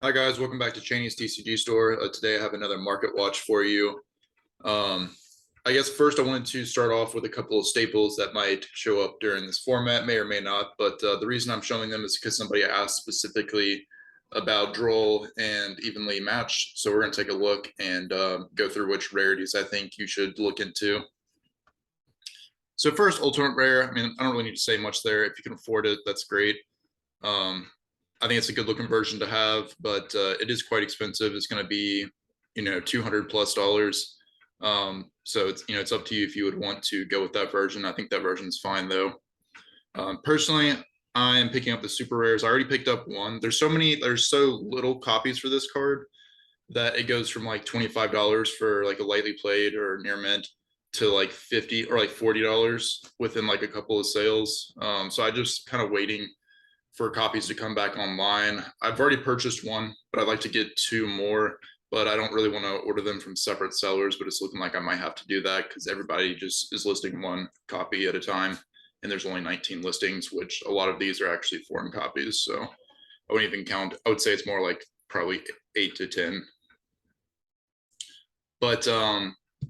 Hi guys, welcome back to Cheney's TCG store. Today I have another market watch for you. I guess first I wanted to start off with a couple of staples that might show up during this format, may or may not, but the reason I'm showing them is because somebody asked specifically about Droll and evenly matched. So we're going to take a look and go through which rarities I think you should look into. So first, ultimate rare. I mean, I don't really need to say much there. If you can afford it, that's great. I think it's a good looking version to have, but it is quite expensive. It's going to be, $200+. So it's up to you if you would want to go with that version. I think that version is fine though. Personally, I am picking up the super rares. I already picked up one. There's so little copies for this card that it goes from like $25 for like a lightly played or near mint to like 50 or like $40 within like a couple of sales. So I just kind of waiting for copies to come back online. I've already purchased one, but I'd like to get two more, but I don't really want to order them from separate sellers, but it's looking like I might have to do that because everybody just is listing one copy at a time. And there's only 19 listings, which a lot of these are actually foreign copies. So I wouldn't even count. I would say it's more like probably 8 to 10. But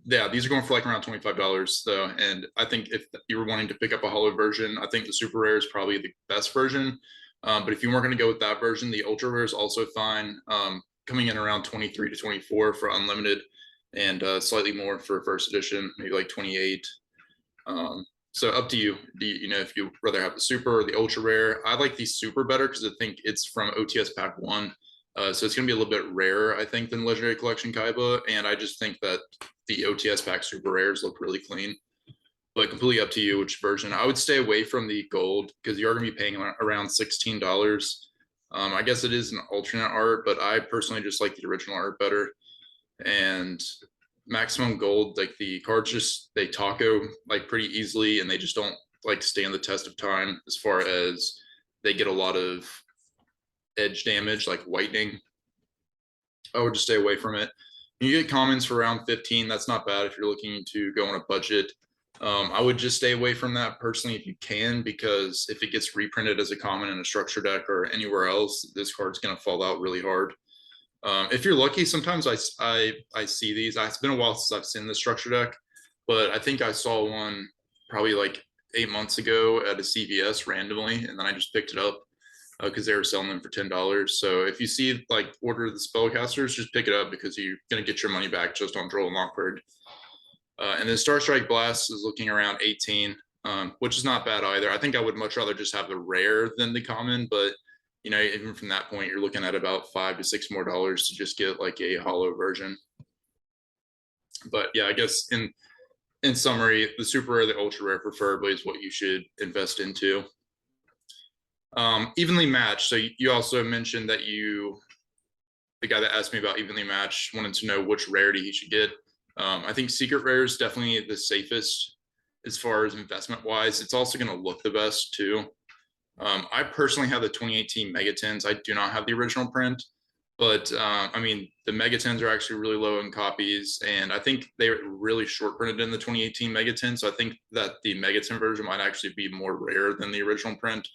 yeah, these are going for like around $25 though. And I think if you were wanting to pick up a holo version, I think the super rare is probably the best version. But if you weren't going to go with that version, the ultra rare is also fine. Coming in around 23 to 24 for unlimited, and slightly more for first edition, maybe like 28. So up to you. If you rather have the super or the ultra rare. I like the super better because I think it's from OTS Pack 1. So it's going to be a little bit rarer, I think, than Legendary Collection Kaiba. And I just think that the OTS Pack super rares look really clean. But completely up to you which version. I would stay away from the gold because you're going to be paying around $16. I guess it is an alternate art, but I personally just like the original art better. And maximum gold, like the cards they taco like pretty easily, and they just don't like stand the test of time as far as they get a lot of edge damage like whitening. I would just stay away from it. You get commons for around 15. That's not bad if you're looking to go on a budget. I would just stay away from that personally if you can, because if it gets reprinted as a common in a structure deck or anywhere else, this card's going to fall out really hard. If you're lucky, sometimes I see these. It's been a while since I've seen this structure deck, but I think I saw one probably like 8 months ago at a CVS randomly, and then I just picked it up because they were selling them for $10. So if you see like Order of the Spellcasters, just pick it up because you're going to get your money back just on Droll Lock Bird. And then Star Strike Blast is looking around 18, which is not bad either. I think I would much rather just have the rare than the common, but even from that point, you're looking at about $5 to $6 more to just get like a holo version. But yeah, I guess in summary, the super rare, the ultra rare preferably is what you should invest into. Evenly matched. So you also mentioned that the guy that asked me about evenly matched wanted to know which rarity he should get. I think secret rare is definitely the safest as far as investment wise. It's also going to look the best too. I personally have the 2018 Megatens. I do not have the original print, but I mean, the Megatens are actually really low in copies, and I think they're really short printed in the 2018 Megaten. So I think that the Megaten version might actually be more rare than the original print.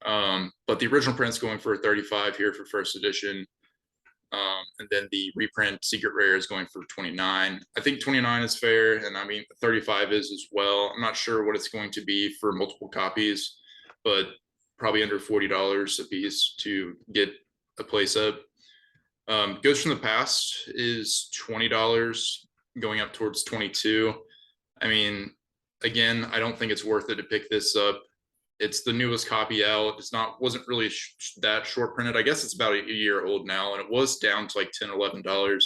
But the original print's going for 35 here for first edition. And then the reprint secret rare is going for 29. I think 29 is fair, and I mean 35 is as well. I'm not sure what it's going to be for multiple copies, but probably under $40 a piece to get a place up. Ghost from the Past is $20 going up towards 22. I mean, again, I don't think it's worth it to pick this up. It's the newest copy out. Wasn't really that short printed. I guess it's about a year old now, and it was down to like $10, $11.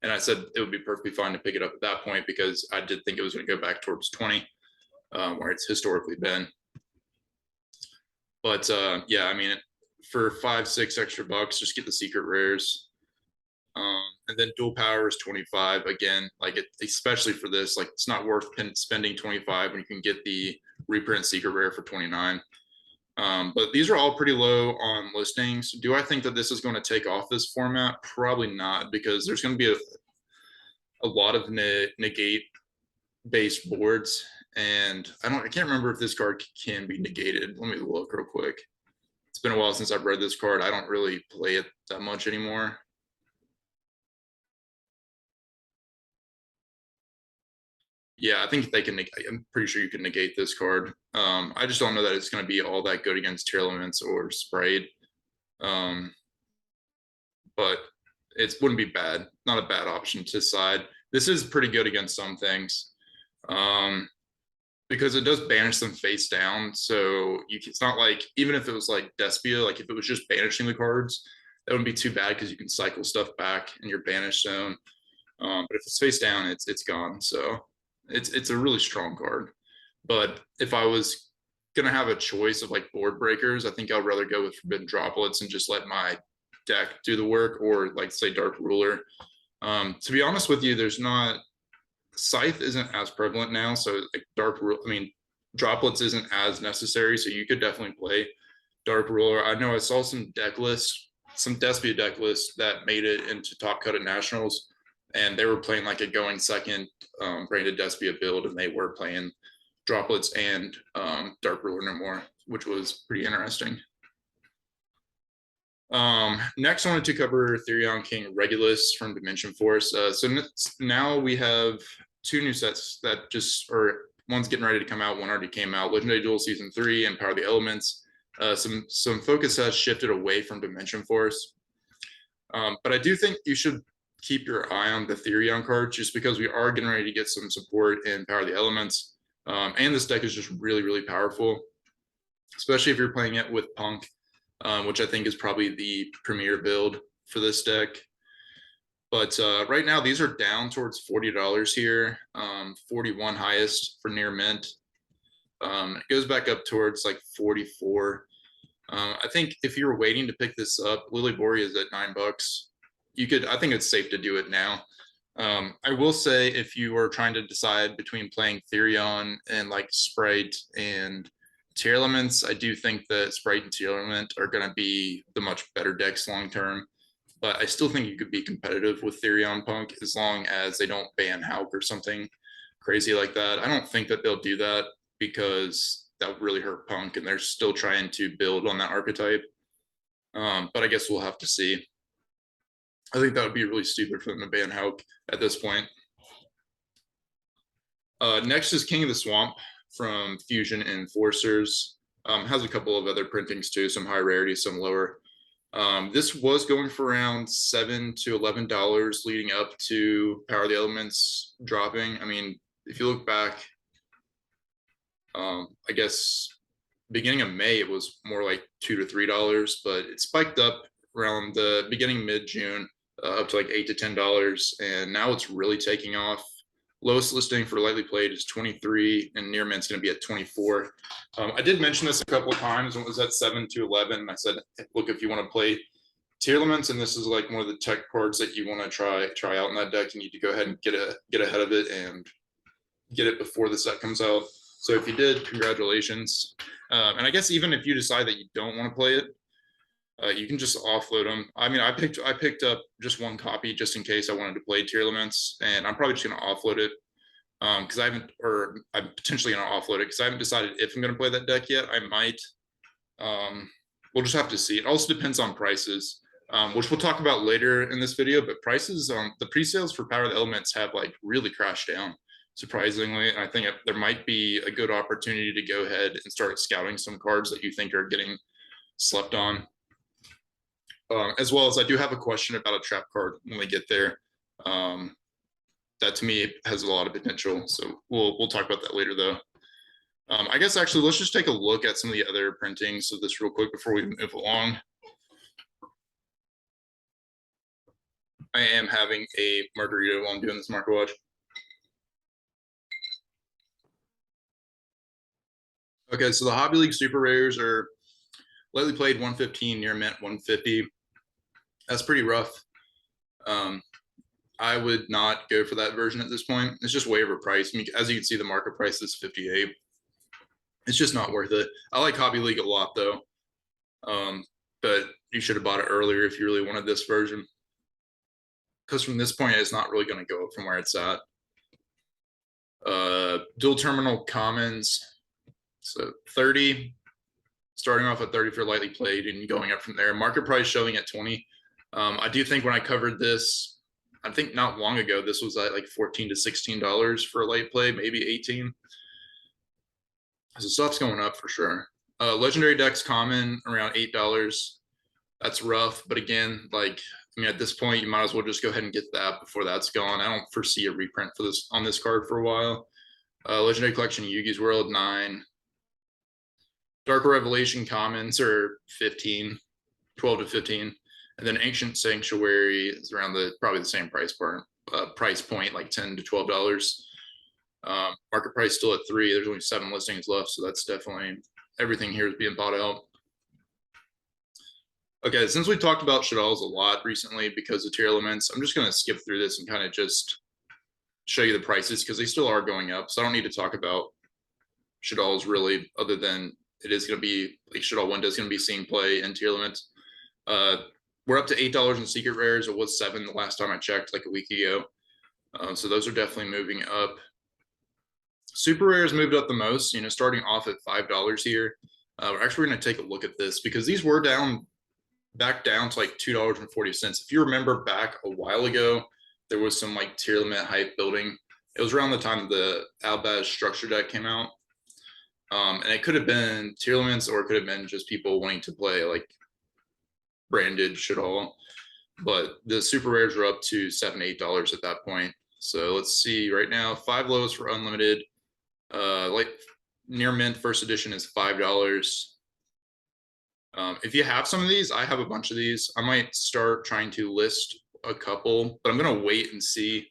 And I said it would be perfectly fine to pick it up at that point because I did think it was going to go back towards 20, where it's historically been. But yeah, I mean, for $5-6 extra bucks, just get the secret rares. And then dual power is 25. Again, like especially for this, like it's not worth spending 25 when you can get the reprint secret rare for 29. But these are all pretty low on listings. Do I think that this is going to take off this format? Probably not, because there's going to be a lot of negate based boards, and I can't remember if this card can be negated. Let me look real quick. It's been a while since I've read this card. I don't really play it that much anymore. Yeah, I think they can. I'm pretty sure you can negate this card. I just don't know that it's going to be all that good against Tearlaments or Sprite. But it wouldn't be bad. Not a bad option to side. This is pretty good against some things. Because it does banish them face down. So it's not like, even if it was like Despia, like if it was just banishing the cards, that wouldn't be too bad because you can cycle stuff back in your banish zone. But if it's face down, it's gone. So it's a really strong card. But if I was gonna have a choice of like board breakers, I think I'd rather go with Forbidden Droplets and just let my deck do the work, or like say Dark Ruler. To be honest with you, there's not, Scythe isn't as prevalent now, so like Droplets isn't as necessary, so you could definitely play Dark Ruler. I know I saw some deck lists, some Despia deck lists that made it into Top Cut at Nationals, and they were playing like a going second branded Despia build, and they were playing Droplets and Dark Ruler no more, which was pretty interesting. Next I wanted to cover Therion King Regulus from Dimension Force. So now we have 2 new sets that just, or one's getting ready to come out, one already came out, Legendary Duel Season 3 and Power of the Elements. Some focus has shifted away from Dimension Force. But I do think you should keep your eye on the Therion cards, just because we are getting ready to get some support in Power of the Elements. And this deck is just really, really powerful, especially if you're playing it with Punk, which I think is probably the premier build for this deck. But right now, these are down towards $40 here, 41 highest for near mint. It goes back up towards like 44. I think if you were waiting to pick this up, Lily Bory is at $9. You could, I think it's safe to do it now. I will say, if you are trying to decide between playing Therion and like Sprite and Tearlaments, I do think that Sprite and Tearlament are going to be the much better decks long term. But I still think you could be competitive with Therion Punk as long as they don't ban Hauk or something crazy like that. I don't think that they'll do that, because that would really hurt Punk, and they're still trying to build on that archetype. But I guess we'll have to see. I think that would be really stupid for them to ban Hauk at this point. Next is King of the Swamp from Fusion Enforcers. Has a couple of other printings too, some high rarity, some lower. This was going for around $7 to $11 leading up to Power of the Elements dropping. I mean, if you look back, I guess beginning of May, it was more like $2 to $3, but it spiked up around the beginning mid-June, up to like $8 to $10, and now it's really taking off. Lowest listing for lightly played is 23, and near mint's going to be at 24. I did mention this a couple of times when it was at 7 to 11. I said, look, if you want to play Tearlaments, and this is like one of the tech cards that you want to try out in that deck, you need to go ahead and get ahead of it and get it before the set comes out. So if you did, congratulations. And I guess even if you decide that you don't want to play it, you can just offload them. I mean, I picked up just one copy just in case I wanted to play Tearlaments, and I'm probably just going to offload it because I'm potentially going to offload it because I haven't decided if I'm going to play that deck yet. I might. We'll just have to see. It also depends on prices, which we'll talk about later in this video. But prices, the pre-sales for Power of the Elements have like really crashed down, surprisingly. And I think there might be a good opportunity to go ahead and start scouting some cards that you think are getting slept on. As well as I do have a question about a trap card when we get there. That to me has a lot of potential. So we'll talk about that later though. I guess actually let's just take a look at some of the other printings of this real quick before we move along. I am having a margarita while I'm doing this market watch. Okay, so the Hobby League Super Rares are lightly played 115, near mint 150. That's pretty rough. I would not go for that version at this point. It's just way overpriced. I mean, as you can see, the market price is 58. It's just not worth it. I like Hobby League a lot though. But you should have bought it earlier if you really wanted this version. Because from this point, it's not really going to go up from where it's at. Dual terminal commons. So 30. starting off at 30 for lightly played and going up from there. Market price showing at 20. I do think when I covered this, I think not long ago, this was at like $14 to $16 for a light play, maybe 18. So stuff's going up for sure. Legendary decks common around $8. That's rough, but again, like I mean, at this point, you might as well just go ahead and get that before that's gone. I don't foresee a reprint for this on this card for a while. Legendary Collection Yugi's World 9. Darker Revelation commons are 15, 12 to 15, and then Ancient Sanctuary is around the probably the same price point, like $10 to $12. Market price still at 3. There's only 7 listings left, so that's definitely everything here is being bought out. Okay, since we talked about Shaddolls a lot recently because of tier elements, I'm just going to skip through this and kind of just show you the prices because they still are going up. So I don't need to talk about Shaddolls really, other than it is going to be like Shaddoll window is going to be seeing play in tier elements. We're up to $8 in secret rares. It was $7 the last time I checked, like a week ago. So those are definitely moving up. Super rares moved up the most, you know, starting off at $5 here. We're actually going to take a look at this because these were back down to like $2.40. If you remember back a while ago, there was some like tier limit hype building. It was around the time the Albaz structure deck came out. And it could have been tier limits or it could have been just people wanting to play like branded Shaddoll. But the super rares were up to $7, $8 at that point. So let's see right now, 5 lows for unlimited. Like near mint first edition is $5. If you have some of these, I have a bunch of these. I might start trying to list a couple, but I'm gonna wait and see.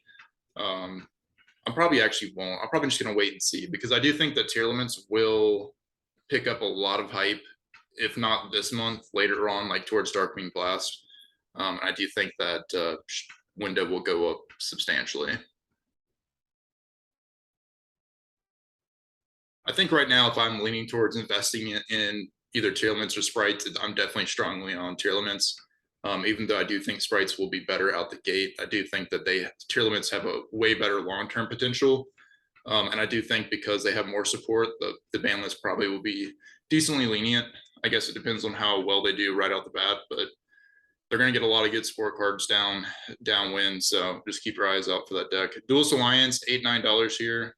I probably actually won't. I'm probably just gonna wait and see because I do think that tier limits will pick up a lot of hype, if not this month, later on, like towards Darkwing Blast. I do think that window will go up substantially. I think right now, if I'm leaning towards investing in either tier limits or sprites, I'm definitely strongly on tier limits. Even though I do think sprites will be better out the gate, I do think that tier limits have a way better long-term potential. And I do think because they have more support, the ban list probably will be decently lenient. I guess it depends on how well they do right out the bat, but they're going to get a lot of good support cards downwind. So just keep your eyes out for that deck. Duelist Alliance, $8, $9 here.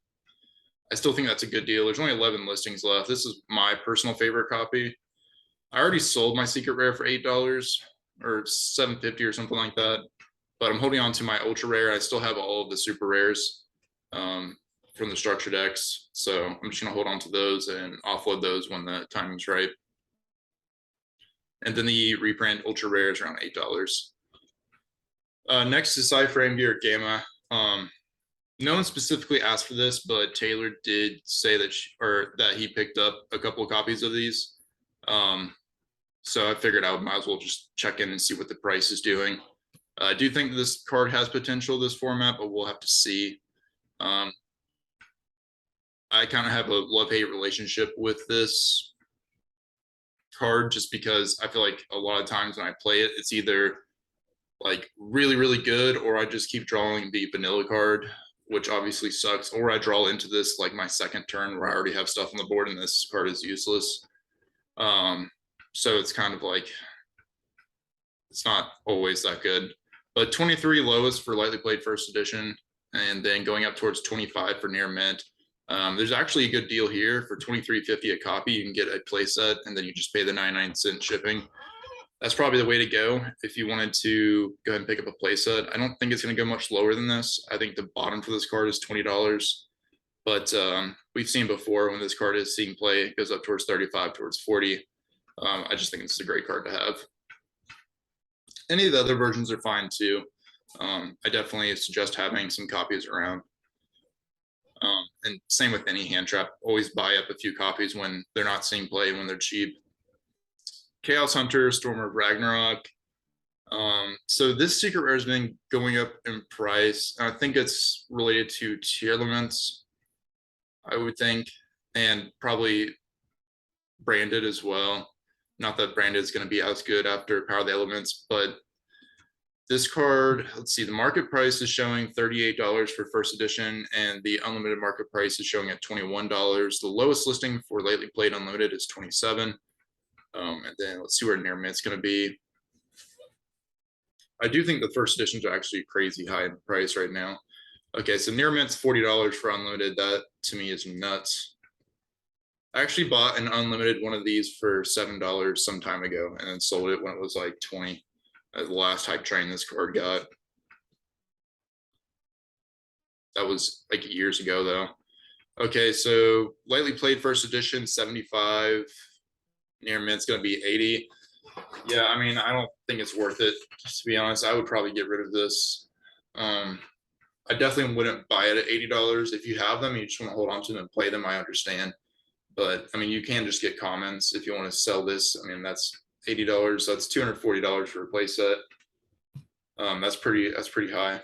I still think that's a good deal. There's only 11 listings left. This is my personal favorite copy. I already sold my secret rare for $8 or $7.50 or something like that, but I'm holding on to my ultra rare. I still have all of the super rares from the structure decks, so I'm just gonna hold on to those and offload those when the timing's right. And then the reprint ultra rare is around $8. Next is Masquerena and Gamma. No one specifically asked for this, but Taylor did say that he picked up a couple of copies of these. So I figured I might as well just check in and see what the price is doing. I do think this card has potential, this format, but we'll have to see. I kind of have a love-hate relationship with this card just because I feel like a lot of times when I play it, it's either like really, really good, or I just keep drawing the vanilla card, which obviously sucks, or I draw into this like my second turn where I already have stuff on the board and this card is useless. So it's kind of like, it's not always that good. But 23 lowest for lightly played first edition, and then going up towards 25 for near mint. There's actually a good deal here for $23.50 a copy. You can get a playset, and then you just pay the 99-cent shipping. That's probably the way to go if you wanted to go ahead and pick up a playset. I don't think it's going to go much lower than this. I think the bottom for this card is $20. But we've seen before when this card is seeing play, it goes up towards 35, towards 40. I just think it's a great card to have. Any of the other versions are fine too. I definitely suggest having some copies around. And same with any hand trap. Always buy up a few copies when they're not seeing play, when they're cheap. Chaos Hunter, Storm of Ragnarok. So this secret rare has been going up in price. I think it's related to tier elements, I would think, and probably branded as well. Not that branded is going to be as good after Power of the Elements, but this card, let's see, the market price is showing $38 for first edition, and the unlimited market price is showing at $21. The lowest listing for lately played unlimited is $27. And then let's see where near mint's going to be. I do think the first editions are actually crazy high in price right now. Okay, so near mint's $40 for unlimited. That to me is nuts. I actually bought an unlimited one of these for $7 some time ago and then sold it when it was like 20. The last hype train this card got. That was like years ago though. Okay, so lightly played first edition, 75. Near mint's gonna be 80. Yeah, I mean, I don't think it's worth it, to be honest. I would probably get rid of this. I definitely wouldn't buy it at $80. If you have them, you just want to hold on to them and play them, I understand. But I mean, you can just get commons if you want to sell this. I mean, that's $80. That's $240 for a play set. That's pretty high.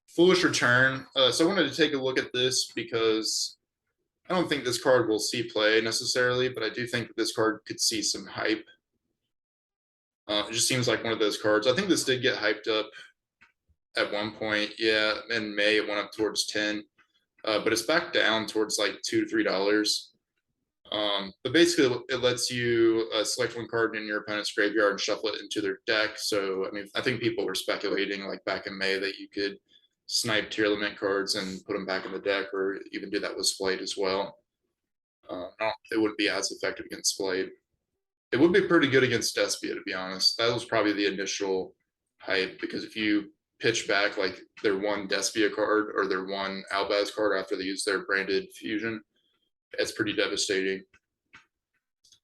Foolish Return. So I wanted to take a look at this because I don't think this card will see play necessarily, but I do think that this card could see some hype. It just seems like one of those cards. I think this did get hyped up at one point. Yeah, in May it went up towards 10, but it's back down towards like $2 to $3. But basically, it lets you select one card in your opponent's graveyard and shuffle it into their deck. So, I mean, I think people were speculating like back in May that you could snipe tier limit cards and put them back in the deck, or even do that with Splade as well. It wouldn't be as effective against Splade. It would be pretty good against Despia, to be honest. That was probably the initial hype, because if you pitch back like their one Despia card or their one Albaz card after they use their branded fusion, it's pretty devastating.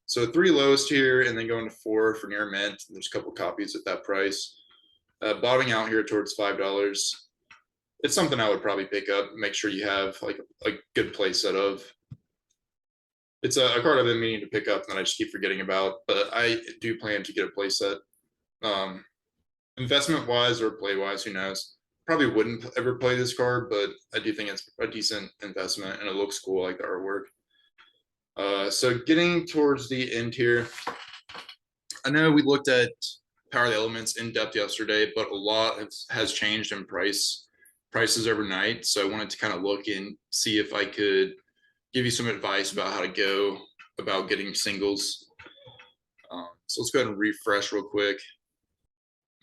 So 3 lowest here, and then going to 4 for near mint. There's a couple copies at that price. Bottoming out here towards $5. It's something I would probably pick up. Make sure you have like a good play set of. It's a card I've been meaning to pick up and I just keep forgetting about, but I do plan to get a play set. Investment wise or play wise, who knows? Probably wouldn't ever play this card, but I do think it's a decent investment and it looks cool, like the artwork. So getting towards the end here, I know we looked at Power of the Elements in depth yesterday, but a lot has changed in prices overnight. So I wanted to kind of look and see if I could give you some advice about how to go about getting singles. So let's go ahead and refresh real quick.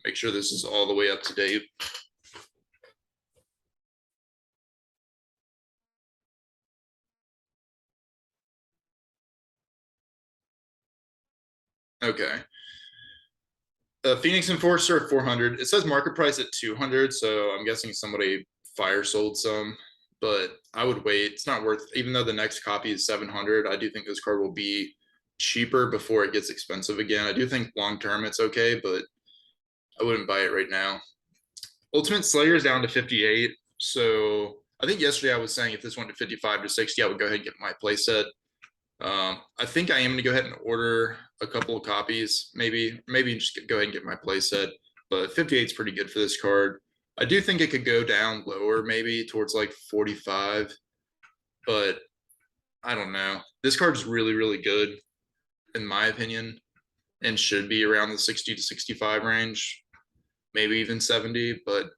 Make sure this is all the way up to date. Okay. Phoenix Enforcer 400. It says market price at 200, so I'm guessing somebody fire sold some, but I would wait. It's not worth, even though the next copy is 700, I do think this card will be cheaper before it gets expensive again. I do think long term it's okay, but I wouldn't buy it right now. Ultimate Slayer is down to 58. So I think yesterday I was saying if this went to 55 to 60, I would go ahead and get my playset. I think I am going to go ahead and order a couple of copies, maybe just go ahead and get my playset. But 58 is pretty good for this card. I do think it could go down lower, maybe towards like 45, but I don't know. This card is really, really good, in my opinion, and should be around the 60 to 65 range, maybe even 70. But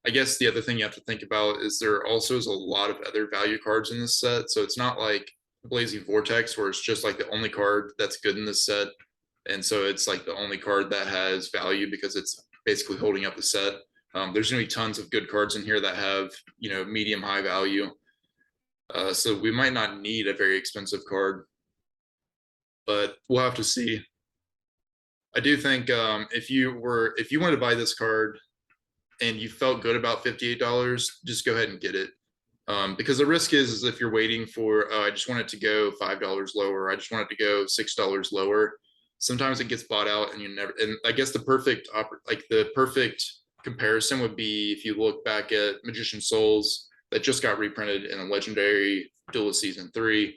I guess the other thing you have to think about is there also is a lot of other value cards in this set. So it's not like Blazing Vortex, where it's just like the only card that's good in this set. And so it's like the only card that has value because it's basically holding up the set. There's going to be tons of good cards in here that have, medium high value. So we might not need a very expensive card, but we'll have to see. I do think if you wanted to buy this card and you felt good about $58, just go ahead and get it. Because the risk is if you're waiting for, I just want it to go $5 lower, I just want it to go $6 lower. Sometimes it gets bought out and you never, and I guess the perfect comparison would be if you look back at Magician Souls that just got reprinted in a Legendary Duelist Season 3,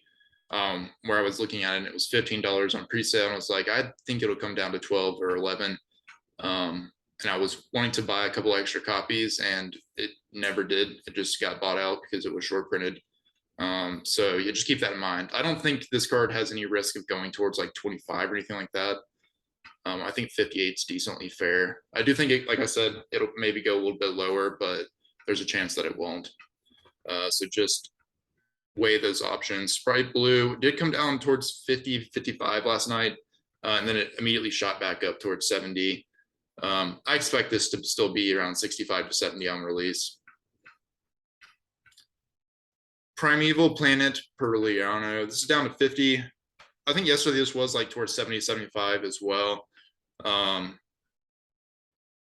where I was looking at it and it was $15 on pre-sale, and I was like, I think it'll come down to 12 or 11. And I was wanting to buy a couple extra copies and it never did. It just got bought out because it was short printed. So yeah, just keep that in mind. I don't think this card has any risk of going towards like 25 or anything like that. I think 58 is decently fair. I do think it, like I said, it'll maybe go a little bit lower, but there's a chance that it won't. So just weigh those options. Sprite Blue did come down towards 50, 55 last night, and then it immediately shot back up towards 70. I expect this to still be around 65 to 70 on release. Primeval Planet Perliano. This is down to 50. I think yesterday this was like towards 70, 75 as well.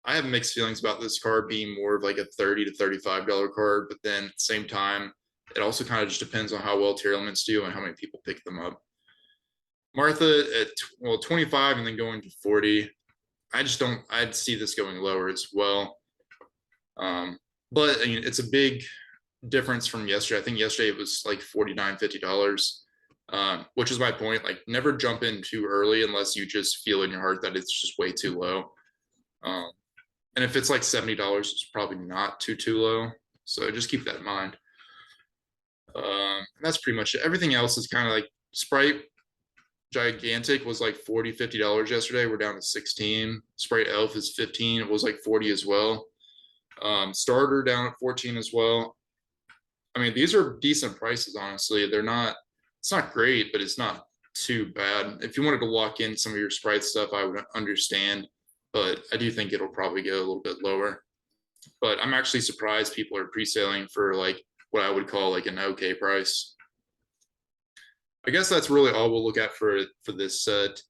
I have mixed feelings about this card being more of like a $30 to $35 card, but then at the same time, it also kind of just depends on how well tier elements do and how many people pick them up. Martha at 25 and then going to 40. I'd see this going lower as well. But I mean, it's a big difference from yesterday. I think yesterday it was like $49, $50, which is my point. Like, never jump in too early unless you just feel in your heart that it's just way too low. And if it's like $70, it's probably not too low. So just keep that in mind. And that's pretty much it. Everything else is kind of like Sprite Gigantic was like $40, $50 yesterday. We're down to 16. Sprite Elf is 15. It was like 40 as well. Starter down at 14 as well. I mean, these are decent prices, honestly. It's not great, but it's not too bad. If you wanted to lock in some of your Sprite stuff, I would understand. But I do think it'll probably go a little bit lower. But I'm actually surprised people are pre-selling for like what I would call like an okay price. I guess that's really all we'll look at for this set.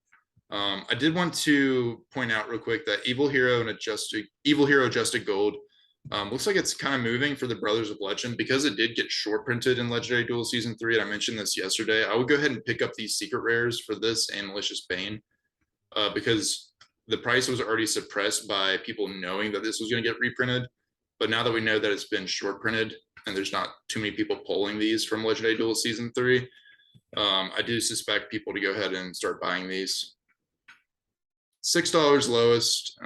I did want to point out real quick that Evil Hero Adjusted Gold looks like it's kind of moving for the Brothers of Legend because it did get short printed in Legendary Duel Season 3, and I mentioned this yesterday. I would go ahead and pick up these secret rares for this and Malicious Bane because the price was already suppressed by people knowing that this was going to get reprinted. But now that we know that it's been short printed and there's not too many people pulling these from Legendary Duel Season 3, I do suspect people to go ahead and start buying these. $6 lowest,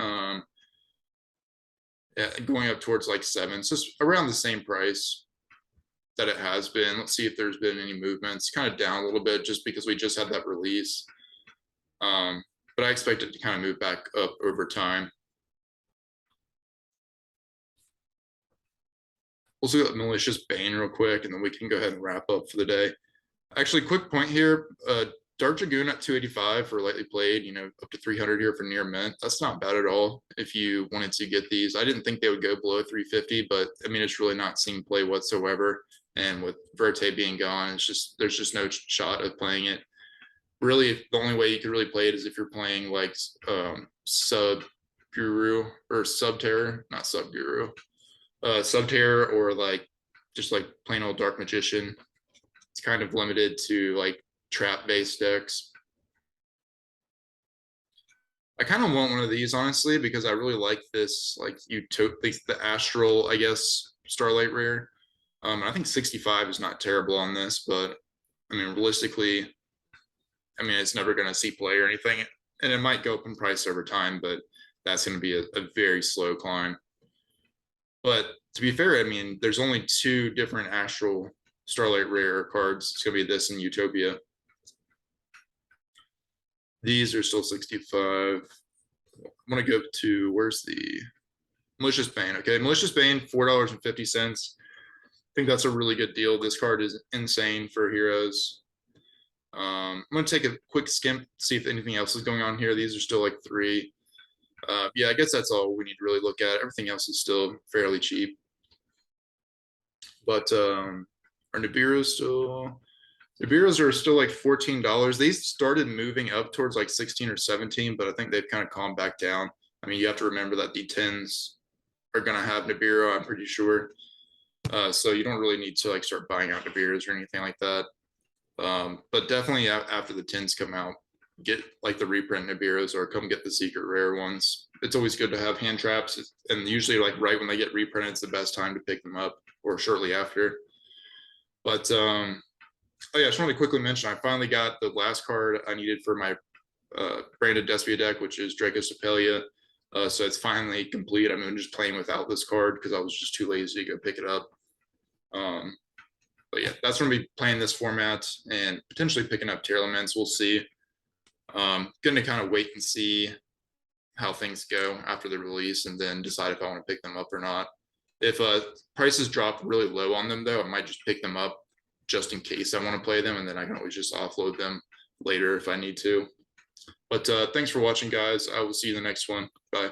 yeah, going up towards like 7. So it's around the same price that it has been. Let's see if there's been any movements. Kind of down a little bit just because we just had that release. But I expect it to kind of move back up over time. We'll see that Malicious Bane real quick, and then we can go ahead and wrap up for the day. Actually, quick point here. Dark Dragoon at 285 for lightly played, up to 300 here for near mint. That's not bad at all if you wanted to get these. I didn't think they would go below 350, but I mean, it's really not seeing play whatsoever. And with Verte being gone, there's just no shot of playing it. Really, the only way you could really play it is if you're playing like Sub Guru or Sub Terror, not Sub Guru, Sub Terror, or like just like plain old Dark Magician. It's kind of limited to like trap based decks. I kind of want one of these, honestly, because I really like this like the Astral, I guess, Starlight rare. I think 65 is not terrible on this, but I mean, realistically, I mean, it's never going to see play or anything, and it might go up in price over time, but that's going to be a very slow climb. But to be fair, I mean, there's only 2 different Astral Starlight rare cards. It's going to be this and Utopia. These are still 65. I'm going to go to, where's the Malicious Bane? Okay, Malicious Bane, $4.50. I think that's a really good deal. This card is insane for heroes. I'm going to take a quick skim, see if anything else is going on here. These are still like 3. Yeah, I guess that's all we need to really look at. Everything else is still fairly cheap. But our Nibiru's are still like $14. These started moving up towards like 16 or 17, but I think they've kind of calmed back down. I mean, you have to remember that D10s are going to have Nibiru, I'm pretty sure. So you don't really need to like start buying out Nibiru's or anything like that. But definitely after the 10s come out, get like the reprint Nibiru's or come get the secret rare ones. It's always good to have hand traps, and usually like right when they get reprinted, it's the best time to pick them up, or shortly after. But oh yeah, I just wanted to quickly mention I finally got the last card I needed for my branded Despia deck, which is Draco Sepelia. So it's finally complete. I'm just playing without this card because I was just too lazy to go pick it up. But yeah, that's going to be playing this format and potentially picking up tier elements. We'll see. Going to kind of wait and see how things go after the release and then decide if I want to pick them up or not. If prices drop really low on them, though, I might just pick them up just in case I want to play them, and then I can always just offload them later if I need to. But thanks for watching, guys. I will see you in the next one. Bye.